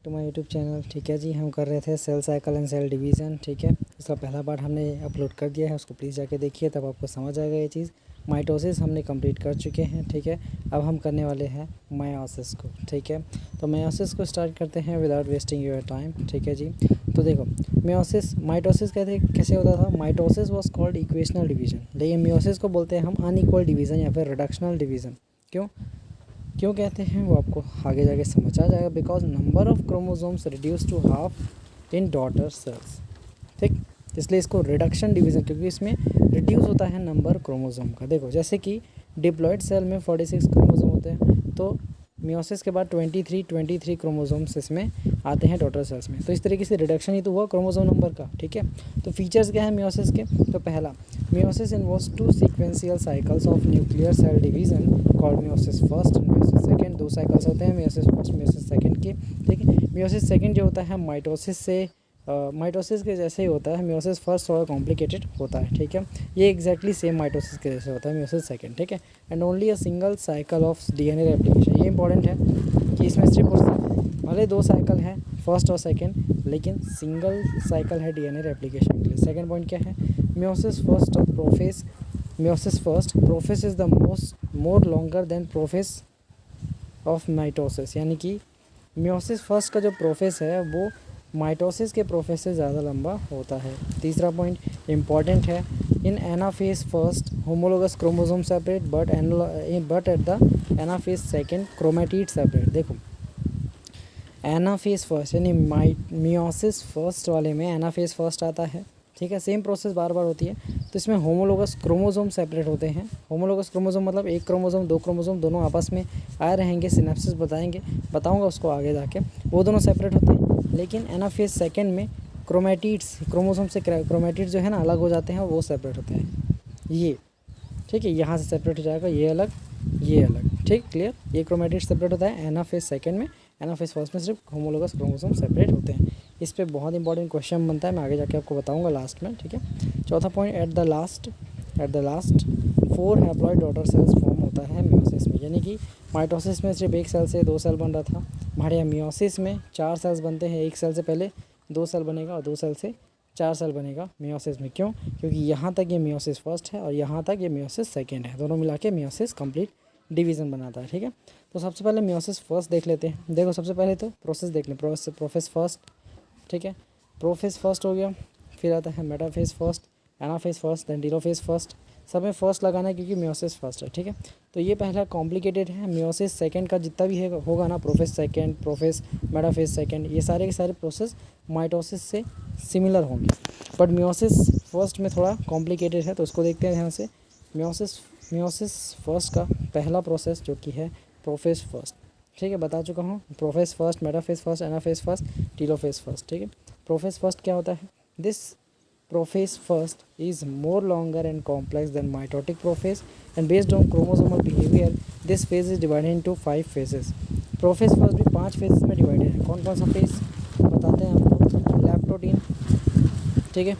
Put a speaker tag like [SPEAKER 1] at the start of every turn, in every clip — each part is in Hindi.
[SPEAKER 1] To my YouTube channel. ठीक है जी, हम कर रहे थे cell cycle and cell division. ठीक है, इसका पहला पार्ट हमने अपलोड कर दिया है, उसको प्लीज़ जाके देखिए, तब आपको समझ आएगा ये चीज़। माइटोसिस हमने कंप्लीट कर चुके हैं। ठीक है, अब हम करने वाले हैं मायोसिस को। ठीक है, तो मायोसिस को स्टार्ट करते हैं विदाउट वेस्टिंग योर टाइम। ठीक है जी, तो देखो माइटोसिस कहते कैसे होता था। Mitosis was called equational division, लेकिन मायोसिस को बोलते हैं हम अनइक्वल डिवीज़न या फिर रिडक्शनल डिवीज़न। क्यों कहते हैं वो आपको आगे जाके समझ आ जाएगा। Because number of chromosomes reduce to half in daughter cells. ठीक, इसलिए इसको रिडक्शन डिवीज़न, क्योंकि इसमें रिड्यूस होता है नंबर क्रोमोसोम का। देखो जैसे कि डिप्लॉयड सेल में 46 क्रोमोसोम होते हैं, तो मियोसिस के बाद 23 क्रोमोसोम्स इसमें आते हैं डॉटर सेल्स में। तो इस तरीके से रिडक्शन ही तो हुआ क्रोमोसोम नंबर का। ठीक है, तो फीचर्स क्या है मियोसिस के। तो पहला, meiosis involves 2 sequential cycles of nuclear cell division called meiosis first and meiosis second. 2 cycles होते हैं, मियोसिस फर्स्ट मियोसिस सेकंड के। ठीक है, मियोसिस सेकंड जो होता है माइटोसिस के जैसे ही होता है। मियोसिस फर्स्ट थोड़ा कॉम्प्लिकेटेड होता है। ठीक है, ये एग्जैक्टली सेम माइटोसिस के जैसे होता है मियोसिस सेकंड। ठीक है, and only a single cycle of DNA replication. ये इंपॉर्टेंट है कि इसमें सिर्फ भले 2 साइकिल है फर्स्ट और सेकंड, लेकिन सिंगल साइकिल है डीएनए रेप्लिकेशन के लिए। सेकंड पॉइंट क्या है, मियोसिस फर्स्ट और prophase. Meiosis first prophase is the more longer than prophase of mitosis, यानी कि मियोसिस फर्स्ट का जो प्रोफेस है वो माइटोसिस के प्रोफेस से ज़्यादा लंबा होता है। तीसरा पॉइंट इम्पॉर्टेंट है, इन anaphase first homologous chromosome separate but at the anaphase second chromatid separate. देखो एनाफेज फर्स्ट यानी मियोसिस फर्स्ट वाले में एनाफेज फर्स्ट आता है। ठीक है, सेम प्रोसेस बार बार होती है, तो इसमें होमोलोगस क्रोमोसोम सेपरेट होते हैं। होमोलोगस क्रोमोसोम मतलब एक क्रोमोसोम 2 क्रोमोसोम दोनों आपस में आए रहेंगे, सिनेप्सिस बताऊंगा उसको आगे जाके, वो दोनों सेपरेट होते हैं। लेकिन एनाफेज सेकंड में क्रोमेटिड्स क्रोमोसोम से क्रोमेटिड्स जो है ना अलग हो जाते हैं, वो सेपरेट होते हैं। ये ठीक है, यहाँ से सेपरेट हो जाएगा, ये अलग ये अलग। ठीक, क्लियर। ये क्रोमेटिड सेपरेट होता है एनाफेज सेकंड में, एनाफेज फर्स्ट में सिर्फ होमोलोगस क्रोमोसोम सेपरेट होते हैं। इस पे बहुत इंपॉर्टेंट क्वेश्चन बनता है, मैं आगे जाके आपको बताऊंगा लास्ट में। ठीक है, चौथा point, at the last 4 haploid daughter cells form होता है मियोसिस में। यानी कि माइटोसिस में सिर्फ एक सेल से 2 सेल बन रहा था, हमारे यहाँ मियोसिस में 4 सेल्स बनते हैं। एक सेल से पहले 2 सेल बनेगा और 2 सेल से 4 सेल बनेगा मियोसिस में। क्यों? क्योंकि यहाँ तक ये मियोसिस फर्स्ट है और यहाँ तक ये मियोसिस सेकंड है, दोनों मिला के मियोसिस कंप्लीट डिवीज़न बनाता है। ठीक है, तो सबसे पहले मियोसिस फर्स्ट देख लेते हैं। देखो सबसे पहले तो प्रोसेस देख लें, प्रोफेस फर्स्ट। ठीक है, प्रोफेस फर्स्ट हो गया, फिर आता है metaphase first, anaphase first, then telophase first. सब में फर्स्ट लगाना है क्योंकि मियोसिस फर्स्ट है। ठीक है, तो ये पहला कॉम्प्लिकेटेड है। मियोसिस सेकंड का जितना भी है होगा ना, prophase second, prophase metaphase second, ये सारे के सारे प्रोसेस माइटोसिस से सिमिलर होंगे, बट मियोसिस फर्स्ट में थोड़ा कॉम्प्लिकेटेड है, तो उसको देखते हैं ध्यान से। मियोसिस फर्स्ट का पहला प्रोसेस जो कि है प्रोफेस फर्स्ट। ठीक है, बता चुका हूँ, profess first, metaphase first, anaphase first, telophase first. ठीक है, प्रोफेस फर्स्ट क्या होता है, this prophase first is more longer and complex than mitotic prophase, and based on chromosomal behavior this phase is divided into 5 phases। Profess first भी 5 फेजेस में डिवाइडेड है। कौन कौन सा फेज बताते हैं आपको। लैप्टोटीन, ठीक है,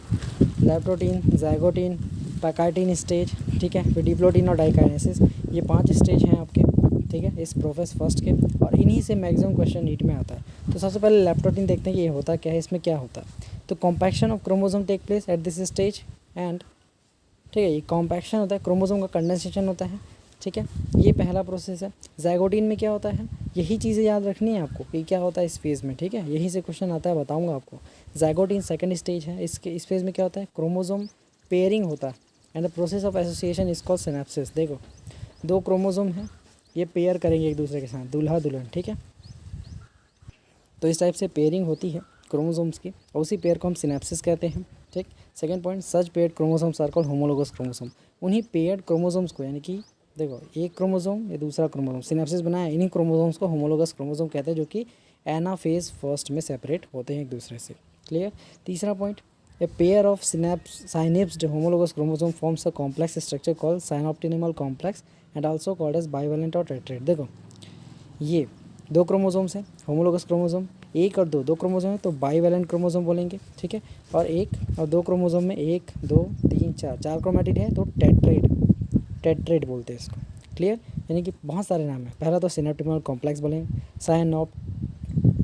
[SPEAKER 1] लैप्टोटीन, ज़ाइगोटीन, पैकाइटिन स्टेज, ठीक है, फिर डिप्लोटीन और डाइकाइनेसिस, ये 5 स्टेज हैं आपके। ठीक है, इस प्रोफेस फर्स्ट के, और इन्हीं से मैक्सिमम क्वेश्चन नीट में आता है। तो सबसे पहले लैप्टोटीन देखते हैं कि ये होता क्या है, इसमें क्या होता है। तो compaction of chromosome take place at this stage and, ठीक है, ये कॉम्पैक्शन होता है, क्रोमोसोम का कंडेंसेशन होता है। ठीक है, ये पहला प्रोसेस है। ज़ाइगोटीन में क्या होता है, यही चीज़ें याद रखनी है आपको कि क्या होता है इस फेज़ में। ठीक है, यहीं से क्वेश्चन आता है, बताऊंगा आपको। ज़ाइगोटीन सेकंड स्टेज है, इस फेज़ में क्या होता है, क्रोमोसोम पेयरिंग होता है and the process of association is called synapses. देखो 2 क्रोमोसोम हैं, ये पेयर करेंगे एक दूसरे के साथ, दूल्हा दुल्हन। ठीक है, तो इस टाइप से पेयरिंग होती है क्रोमोसोम्स की, और उसी पेयर को हम सिनेप्सिस कहते हैं। ठीक, second point, such paired chromosomes are called homologous chromosome. उन्हीं पेयर्ड क्रोमोसोम्स को, यानी कि देखो एक क्रोमोसोम ये दूसरा क्रोमोसोम सिनेप्सिस बनाया, इन्हीं क्रोमोसोम्स को होमोलोगस क्रोमोसोम कहते हैं, जो कि एनाफेज फर्स्ट में सेपरेट होते हैं एक दूसरे से। क्लियर। तीसरा point, a pair of synapsed homologous chromosome forms a complex structure called synaptonemal complex and also called as bivalent और टेट्रेट। देखो ये 2 क्रोमोसोम्स हैं, होमोलोगस क्रोमोसोम, 1 और 2, 2 क्रोमोसोम है तो बाईवेलेंट क्रोमोसोम बोलेंगे। ठीक है, और 1 और 2 क्रोमोसोम में 1 2 3 4 क्रोमेटिड है तो टेट्रेट बोलते हैं इसको। क्लियर, यानी कि बहुत सारे नाम है। पहला तो सिनेप्टिमल कॉम्प्लेक्स बोलेंगे,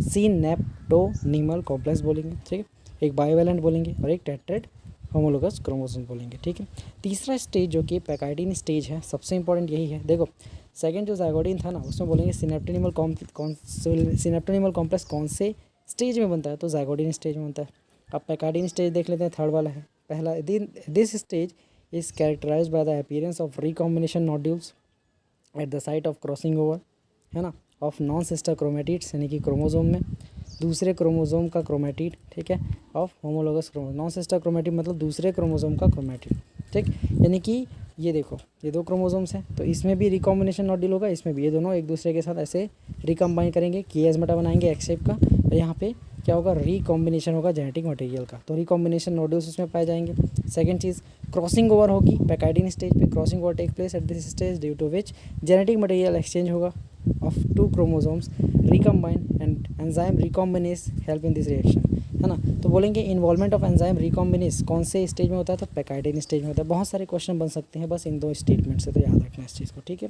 [SPEAKER 1] सिनेप्टोनीमल कॉम्प्लेक्स बोलेंगे, ठीक है, एक बायोवेलेंट बोलेंगे और एक टेट्रेड होमोलोगस क्रोमोसोम बोलेंगे, ठीक है। तीसरा स्टेज जो कि पैकाइडिन स्टेज है, सबसे इंपॉर्टेंट यही है। देखो सेकंड जो जाइगोडिन था ना, उसमें बोलेंगे सिनेप्टोनीमल कॉम्प्लेक्स कौन से स्टेज में बनता है, तो जाइगोडिन स्टेज में बनता है। अब पैकाइडिन स्टेज देख लेते हैं, थर्ड वाला है। पहला this stage is characterised by the appearance of recombination nodules at the site of crossing over, है ना, ऑफ नॉन सिस्टर क्रोमेटिड्स, यानी कि क्रोमोजोम में दूसरे क्रोमोजोम का क्रोमेटिड, ठीक है, of homologous chromosome. Non sister chromatid मतलब दूसरे क्रोमोजोम का क्रोमेटिड, ठीक, यानी कि ये देखो ये दो क्रोमोजोम्स हैं, तो इसमें भी रिकॉम्बिनेशन नोड्यूल होगा, इसमें भी, ये दोनों एक दूसरे के साथ ऐसे रिकम्बाइन करेंगे, कियास्मेटा बनाएंगे एक्स शेप का, और यहाँ पे क्या होगा, रिकॉम्बिनेशन होगा जेनेटिक मटेरियल का, तो रिकॉम्बिनेशन नोड्यूल्स उसमें पाए जाएंगे। सेकंड चीज़ क्रॉसिंग ओवर होगी, पैकाइडिन स्टेज पे crossing over take place at this stage due to which genetic material exchange होगा of two chromosomes recombine and enzyme recombinase help in this reaction, है ना। तो बोलेंगे इन्वॉल्वमेंट ऑफ एंजाइम रिकॉम्बिनेस कौन से स्टेज में होता है, तो पैकाइडिन स्टेज में होता है। बहुत सारे क्वेश्चन बन सकते हैं बस इन दो स्टेटमेंट से, तो याद रखना इस चीज़ को, ठीक है।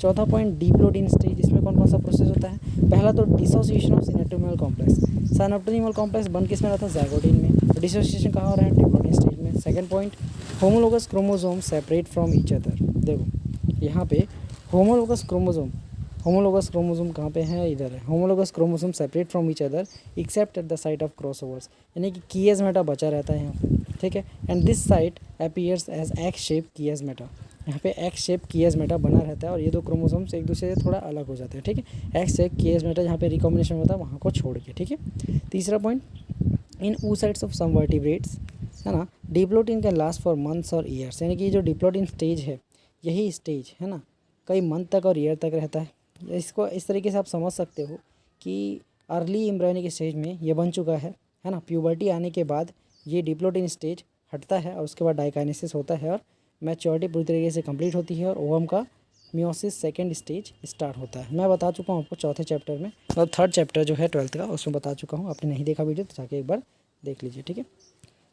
[SPEAKER 1] चौथा पॉइंट डिप्लोइडिन स्टेज, इसमें कौन कौन सा प्रोसेस होता है। पहला तो डिसोसिएशन ऑफ सिनेप्टोनीमल कॉम्प्लेक्स, सिनेप्टोनीमल कॉम्प्लेक्स बन किस में रहता है, जाइगोडिन में, तो डिसोसिएशन कहाँ हो रहा है, डिप्लोइडिन स्टेज में। Second point homologous chromosome separate from each other, देखो यहाँ पे होमोलोगस क्रोमोसोम कहाँ पे है, इधर है। Homologous chromosome separate from each other accept eight the site of crossovers, यानी कि कियास्मेटा बचा रहता है यहाँ पे, ठीक है। And this site appears as X shape chiasmata, यहाँ पे एक्स शेप कियास्मेटा बना रहता है, और ये दो क्रोमोसोम्स एक दूसरे से थोड़ा अलग हो जाते हैं, ठीक है। एक्स शेप कियास्मेटा जहाँ पे रिकॉम्बिनेशन होता है वहाँ को छोड़ के, ठीक है। तीसरा point in oocytes of some vertebrates, है ना, diplotene can last for months और ईयर्स, यानी कि जो डिप्लोइडिन स्टेज है यही स्टेज, है ना, कई मंथ तक और ईयर तक रहता है। इसको इस तरीके से आप समझ सकते हो कि अर्ली एम्ब्रियोनिक स्टेज में ये बन चुका है ना, प्यूबर्टी आने के बाद ये डिप्लोइडिन स्टेज हटता है और उसके बाद डाइकाइनेसिस होता है और मैच्योरिटी पूरी तरीके से कंप्लीट होती है और ओवम का मियोसिस सेकेंड स्टेज स्टार्ट होता है। मैं बता चुका हूँ आपको चौथे चैप्टर में, और थर्ड चैप्टर जो है 12th का, उसमें बता चुका हूँ। आपने नहीं देखा वीडियो तो जाके एक बार देख लीजिए, ठीक है।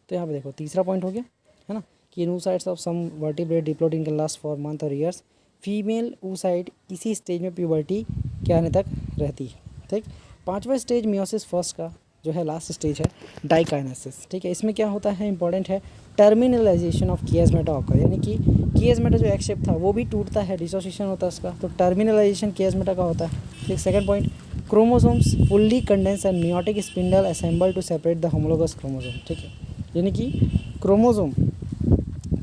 [SPEAKER 1] तो यहाँ पे देखो तीसरा पॉइंट हो गया, है ना, कि oocytes of some vertebrate diplotene can last for month और ईयर्स। फीमेल oocyte इसी स्टेज में प्यूबर्टी के आने तक रहती है, ठीक। पांचवा स्टेज मियोसिस फर्स्ट का जो है लास्ट स्टेज है डाइकाइनेसिस, ठीक है। इसमें क्या होता है, इंपॉर्टेंट है, टर्मिनलाइजेशन ऑफ कियास्मेटा ऑकर, यानी कि कियास्मेटा जो एक्स शेप था वो भी टूटता है, डिसोसिएशन होता है उसका, तो टर्मिनलाइजेशन कियास्मेटा का होता है, ठीक। Second point chromosomes fully condense and meiotic spindle assemble to separate the homologous chromosome, ठीक है, यानी कि क्रोमोसोम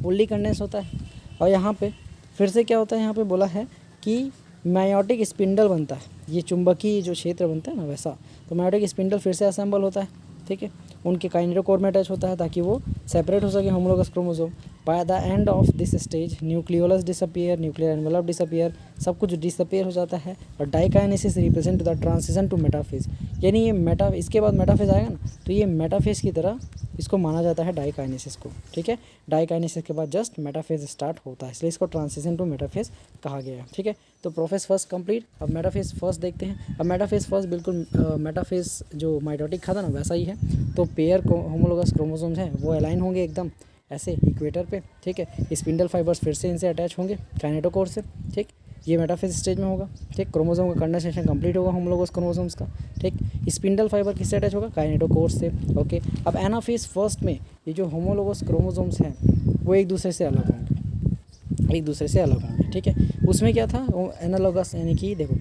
[SPEAKER 1] फुल्ली कंडेंस होता है, और यहाँ पे फिर से क्या होता है, यहाँ पे बोला है कि मायोटिक स्पिंडल बनता है, ये चुंबकीय जो क्षेत्र बनता है ना वैसा, तो मायोटिक स्पिंडल फिर से असेंबल होता है, ठीक है, उनके काइनेटोकोर में अटैच होता है ताकि वो सेपरेट हो सके homologous chromosome. By the end of this stage nucleolus disappear, nuclear envelope disappear, सब कुछ डिसअपियर हो जाता है, और diakinesis represent the transition to metaphase, यानी ये इसके बाद मेटाफेज आएगा ना, तो ये मेटाफेज की तरह इसको माना जाता है डाइकाइनेसिस को, ठीक है। डाइकाइनेसिस के बाद जस्ट मेटाफेज स्टार्ट होता है, इसलिए इसको ट्रांजिशन टू मेटाफेज कहा गया है, ठीक है। तो प्रोफेज फर्स्ट कंप्लीट, अब मेटाफेज फर्स्ट देखते हैं। अब मेटाफेज फर्स्ट बिल्कुल मेटाफेज जो माइटोटिक था ना वैसा ही है, तो पेयर होमोलोगस क्रोमोसोम्स हैं वो अलाइन होंगे एकदम ऐसे इक्वेटर पे, ठीक है। स्पिंडल फाइबर्स फिर से इनसे अटैच होंगे काइनेटोकोर से, ठीक। ये मेटाफेज स्टेज में होगा, ठीक। क्रोमोसोम का कंडेंसेशन कंप्लीट होगा होमोलोगस क्रोमोसोम्स का, ठीक। स्पिंडल फाइबर किससे अटैच होगा, काइनेटोकोर से, ओके। अब एनाफेज फर्स्ट में ये जो होमोलोगस क्रोमोसोम्स हैं वो एक दूसरे से अलग होंगे, ठीक है। उसमें क्या था, वो एनालॉगस, यानी कि देखो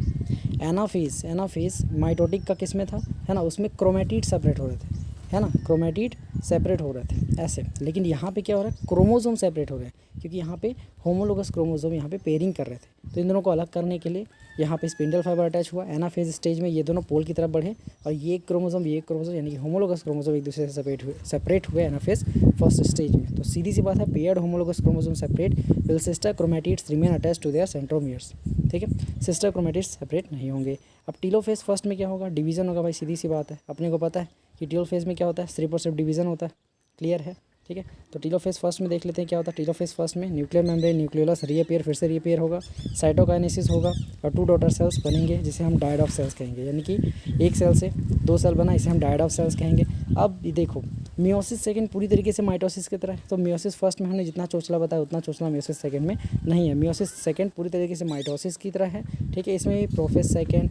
[SPEAKER 1] एनाफेज माइटोटिक का किस में था, है ना, उसमें क्रोमेटिड सेपरेट हो रहे थे, है ना, क्रोमेटिड सेपरेट हो रहे थे ऐसे। लेकिन यहाँ पे क्या हो रहा है, क्रोमोसोम सेपरेट हो रहे हैं, क्योंकि यहाँ पे होमोलोगस क्रोमोसोम यहाँ पे पेयरिंग कर रहे थे, तो इन दोनों को अलग करने के लिए यहाँ पे स्पिंडल फाइबर अटैच हुआ। एनाफेज स्टेज में ये दोनों पोल की तरफ बढ़े, और ये क्रोमोसोम यानी कि होमोलोगस क्रोमोसोम एक दूसरे से सेपरेट हुए एनाफेज फर्स्ट स्टेज में। तो सीधी सी बात है, paired homologous chromosome separate will sister chromatids remain attach to their centromeres, ठीक है। सिस्टर क्रोमेटिड्स सेपरेट नहीं होंगे। अब टीलोफेज फर्स्ट में क्या होगा, डिवीजन होगा भाई, सीधी सी बात है, अपने को पता है कि टीलोफेज में क्या होता है, सिर्फ और सिर्फ डिवीजन होता है, क्लियर है, ठीक है। तो टीलोफेज फर्स्ट में देख लेते हैं क्या होता है। टीलोफेज फर्स्ट में न्यूक्लियर मेम्ब्रेन न्यूक्लियोलस रीअपीयर, फिर से रीअपीयर होगा, साइटोकाइनेसिस होगा, और 2 डॉटर सेल्स बनेंगे जिसे हम डायड ऑफ सेल्स कहेंगे, यानी कि एक सेल से 2 सेल बना, इसे हम डायड ऑफ सेल्स कहेंगे। अब देखो मियोसिस सेकंड पूरी तरीके से माइटोसिस की तरह है। तो मियोसिस फर्स्ट में हमने जितना चोचला बताया उतना चोचला मियोसिस सेकंड में नहीं है। मियोसिस सेकंड पूरी तरीके से माइटोसिस की तरह है, ठीक है। इसमें भी prophase second,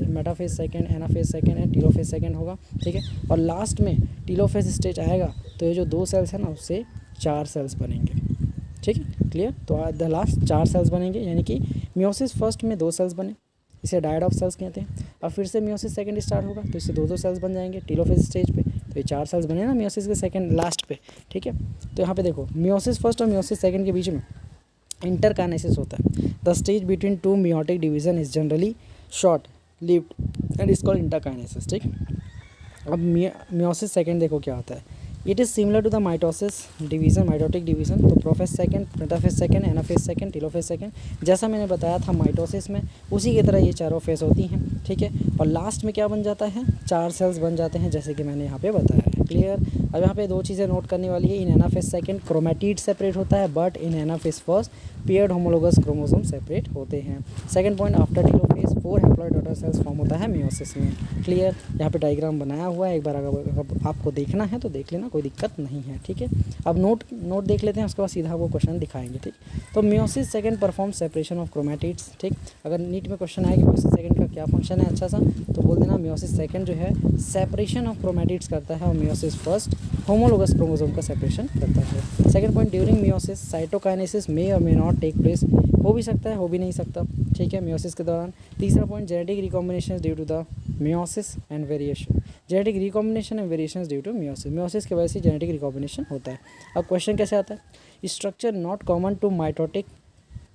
[SPEAKER 1] metaphase second, anaphase second and telophase second होगा, ठीक है। और लास्ट में टीलोफेज स्टेज आएगा तो ये जो 2 सेल्स है ना उससे 4 सेल्स बनेंगे, ठीक है, क्लियर। तो द लास्ट 4 सेल्स बनेंगे, यानी कि मियोसिस फर्स्ट में 2 सेल्स बने, इसे डायड ऑफ सेल्स कहते हैं। अब फिर से मियोसिस सेकंड स्टार्ट होगा तो इससे 2 सेल्स बन जाएंगे टीलोफेज स्टेज पे, तो ये 4 सेल्स बने ना मियोसिस के सेकंड लास्ट पे, ठीक है। तो यहाँ पे देखो मियोसिस फर्स्ट और मियोसिस सेकंड के बीच में इंटरकाइनेसिस होता है। The stage between 2 meiotic division is generally short lived and is called interkinesis, ठीक। अब मियोसिस सेकंड देखो क्या होता है। It is similar to the mitosis division, mitotic division. तो prophase second, metaphase second, anaphase second, telophase second, जैसा मैंने बताया था माइटोसिस में उसी की तरह ये चारों फेज होती हैं, ठीक है। और लास्ट में क्या बन जाता है, 4 सेल्स बन जाते हैं, जैसे कि मैंने यहाँ पे बताया है, क्लियर। अब यहाँ पे 2 चीज़ें नोट करने वाली है। इन एनाफेज सेकंड क्रोमैटिड सेपरेट होता है, but in anaphase first paired homologous chromosome separate होते हैं। Second point, after telophase 4 haploid daughter cells form होता है मियोसिस में, क्लियर। यहाँ पे डायग्राम बनाया हुआ है, एक बार अगर आपको देखना है तो देख लेना, कोई दिक्कत नहीं है, ठीक है। अब नोट देख लेते हैं, उसके बाद सीधा वो क्वेश्चन दिखाएंगे, ठीक। तो meiosis second perform separation of chromatids, ठीक। अगर नीट में क्वेश्चन आए कि मियोसिस सेकंड का क्या फंक्शन है अच्छा सा, तो बोल देना मियोसिस सेकंड जो है सेपरेशन ऑफ क्रोमैटिड्स करता है और मियोसिस फर्स्ट होमोलोगस क्रोमोसोम का सेपरेशन करता है। Second point, during meiosis cytokinesis may और मे नॉट टेक प्लेस, हो भी सकता है हो भी नहीं सकता, ठीक है, मियोसिस के दौरान। तीसरा point, genetic recombination due to the meiosis and variation, genetic recombination and variations due to meiosis, meiosis की वजह से जेनेटिक रिकॉम्बिनेशन होता है। अब क्वेश्चन कैसे आता है, structure not common to mitotic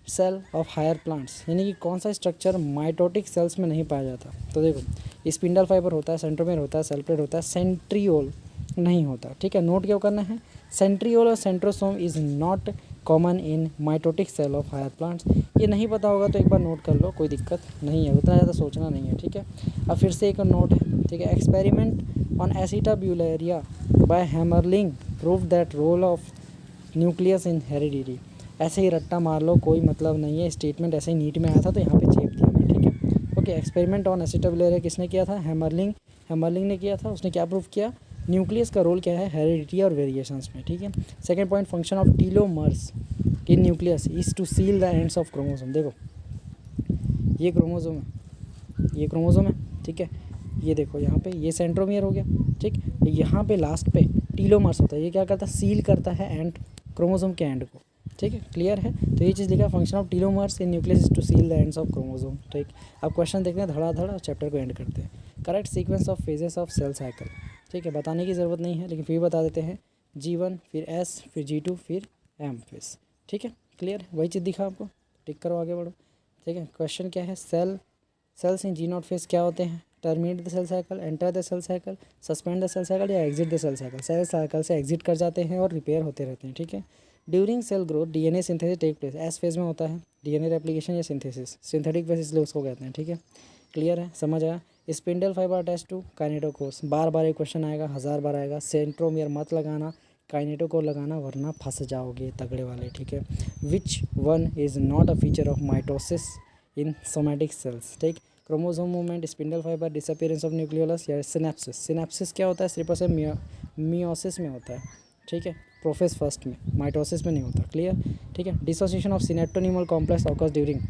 [SPEAKER 1] cell of higher plants, यानी कि कौन सा स्ट्रक्चर माइटोटिक सेल्स में नहीं पाया जाता। तो देखो स्पिंडल फाइबर होता है, सेंट्रोमेयर होता है, सेल प्लेट होता है, सेंट्रियोल नहीं होता, ठीक है। नोट क्या करना है, सेंट्रियोल और centrosome is not common in mitotic cell of higher plants. ये नहीं पता होगा तो एक बार नोट कर लो, कोई दिक्कत नहीं है, उतना ज़्यादा सोचना नहीं है, ठीक है। अब फिर से एक नोट है, ठीक है। Experiment on acetabularia by Hammerling prove that role of nucleus in heredity, ऐसे ही रट्टा मार लो, कोई मतलब नहीं है, स्टेटमेंट ऐसे ही नीट में आया था तो यहाँ पे चेप दिया मैं, ठीक है। ओके, एक्सपेरिमेंट ऑन एसिटाब्यूलेरिया किसने किया था, हैमरलिंग ने किया था। उसने क्या प्रूव किया, न्यूक्लियस का रोल क्या है हेरिडिटी और वेरिएशंस में, ठीक है। Second point, function of telomeres in nucleus is to seal the ends of chromosome. देखो ये क्रोमोसोम है, ठीक है। ये देखो यहाँ पे ये सेंट्रोमियर हो गया, ठीक। यहाँ पे लास्ट पे टीलोमर्स होता है, ये क्या करता है, सील करता है एंड क्रोमोसोम के एंड को, ठीक है, क्लियर है। तो ये चीज़ लिखा है, function of telomeres in nucleus is to seal the ends of chromosome, ठीक। अब क्वेश्चन देखते हैं धड़ाधड़ और चैप्टर को एंड करते हैं। Correct sequence of phases of cell cycle, ठीक है, बताने की ज़रूरत नहीं है लेकिन फिर बता देते हैं। G1 फिर S फिर G2 फिर M फेस, ठीक है, क्लियर। वही चीज़ दिखा आपको, टिक करो आगे बढ़ो, ठीक है। क्वेश्चन क्या है, सेल्स इन G0 फेस क्या होते हैं, terminate the cell cycle, enter the cell cycle, suspend the cell cycle या exit the cell cycle. Cell cycle से एग्जिट कर जाते हैं और रिपेयर होते रहते हैं, ठीक है। During cell growth DNA synthesis take place, S phase में होता है DNA रेप्लिकेशन या सिंथेसिस, सिंथेटिक फेज इसलिए उसको कहते हैं, ठीक है, क्लियर है, समझ आया। Spindle fibre attach to kinetochores, बार बार एक क्वेश्चन आएगा, 1000 बार आएगा। सेंट्रोमियर मत लगाना, काइनेटोकोर लगाना वरना फंस जाओगे तगड़े वाले, ठीक है। Which one is not a feature of mitosis in somatic cells, ठीक। Chromosome movement, spindle fibre, disappearance of nucleolus या सिनेप्सिस। सिनेप्सिस क्या होता है, सिर्फ से मियोसिस में होता है, ठीक है, प्रोफेज फर्स्ट में, माइटोसिस में नहीं होता, क्लियर, ठीक है। Dissociation of synaptonemal complex occurs during,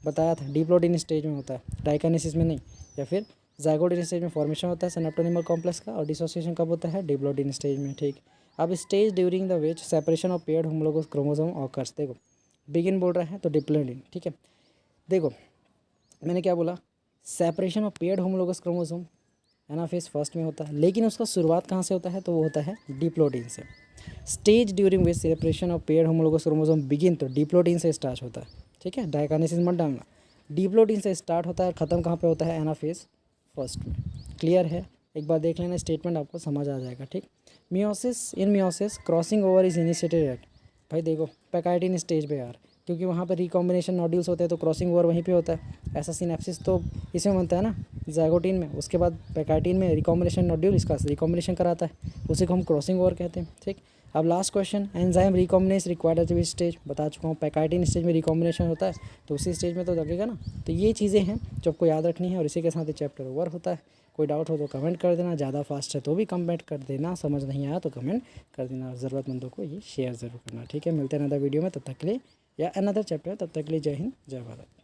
[SPEAKER 1] बताया था डिप्लोइडिन स्टेज में होता है, डाइकाइनेसिस में नहीं, या फिर ज़ाइगोट स्टेज में फॉर्मेशन होता है सिनेप्टोनिमल कॉम्प्लेक्स का, और डिसोसिएशन कब होता है, डिप्लोइडिन स्टेज में, ठीक। अब stage during the which separation of paired homologous chromosome occurs, देखो बिगिन बोल रहा है तो डिप्लोइडिन, ठीक है। देखो मैंने क्या बोला, separation of paired homologous chromosome anaphase first में होता है, लेकिन उसका शुरुआत कहाँ से होता है, तो वो होता है डिप्लोइडिन से। Stage during which separation of paired homologous chromosome begin, तो डिप्लोइडिन से स्टार्ट होता है, ठीक है, डाइकाइनेसिस मत डालना। डिप्लोइडिन से स्टार्ट होता है, ख़त्म कहाँ पे होता है, एनाफेज फर्स्ट में, क्लियर है। एक बार देख लेना स्टेटमेंट, आपको समझ आ जाएगा, ठीक। Meiosis crossing over is initiated at, भाई देखो पैकाइटिन स्टेज पे यार, क्योंकि वहाँ पर रिकॉम्बिनेशन नॉड्यूल्स होते हैं तो क्रॉसिंग ओवर वहीं पे होता है। ऐसा सिनेप्सिस तो इसमें बनता है ना ज़ाइगोटिन में, उसके बाद पैकाइटिन में रिकॉम्बिनेशन नॉड्यूल इसका रिकॉम्बिनेशन कराता है, उसी को हम क्रॉसिंग ओवर कहते हैं, ठीक। अब last question, enzyme recombinase required at which stage, बता चुका हूँ पैकाइटिन स्टेज में रिकॉम्बिनेशन होता है, तो उसी स्टेज में तो लगेगा ना। तो ये चीज़ें हैं जो आपको याद रखनी है, और इसी के साथ ही चैप्टर ओवर होता है। कोई डाउट हो तो कमेंट कर देना, ज़्यादा फास्ट है तो भी कमेंट कर देना, समझ नहीं आया तो कमेंट कर देना, और ज़रूरतमंदों को ये शेयर ज़रूर करना। ठीक है, मिलते हैं अनदर वीडियो में, तब तक के लिए, या अनदर चैप्टर, तब तक के लिए जय हिंद जय भारत।